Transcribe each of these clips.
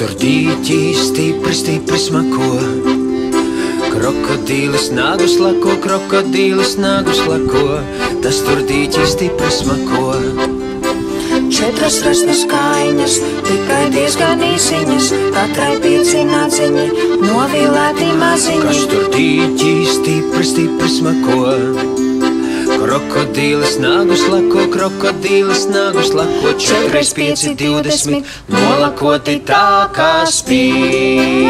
tur dīķī stipri, stipri smako. Krokodīlis nagus lako, krokodīlis nagus lako. Tas tur dīķī stipri smako. 4 rasnas kājiņas, tikai diezgan īsiņas, katrai 5 nadziņi, novilēti maziņi. Kas tur dīķī stipri, stipri smako. Krokodīlis nagus lako, krokodīlis nagus lako. 4 reiz 5, 20, nolakoti tā kā spīd.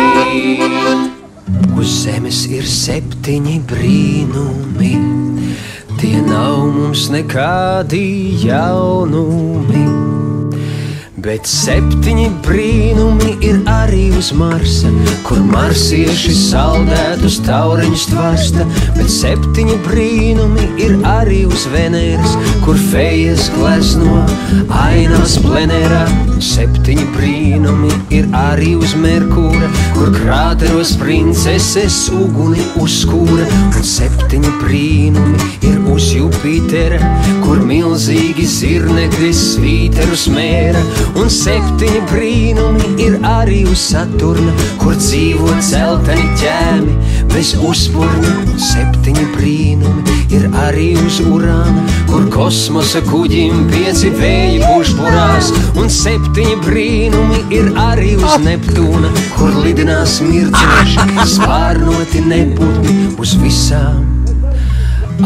Uz zemes ir 7 brīnumi, tie nav mums nekādi jaunumi. Bet 7 brīnumi ir arī uz Marsa, kur marsieši saldētus tauriņus tvarsta. Bet 7 brīnumi ir arī uz Venēras, kur fejas glezno ainās plenērā. 7 brīnumi ir arī uz Merkūra, kur krāteros princeses uguni uzkūra. Un 7 brīnumi ir uz Jupitera, kur milzīgi zirnekļi svīterus mēra. Un 7 brīnumi ir arī uz Saturna, kur dzīvo celteni ķēmi bez uzpurna. Un 7 brīnumi ir arī uz Urāna, kur kosmosa kuģim 5 vēji pūš burās. Un 7 brīnumi ir arī uz Neptūna, kur lidinās mirdzinoši spārnoti nebūtni uz visām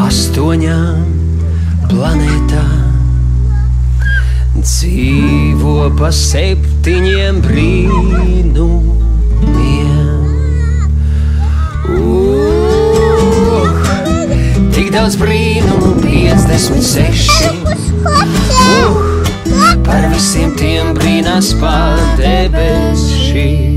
8 planētām. Dzīvo pa 7 brīnumiem. Tik daudz brīnumu, 56. Par visiem tiem brīnās pār debesīm.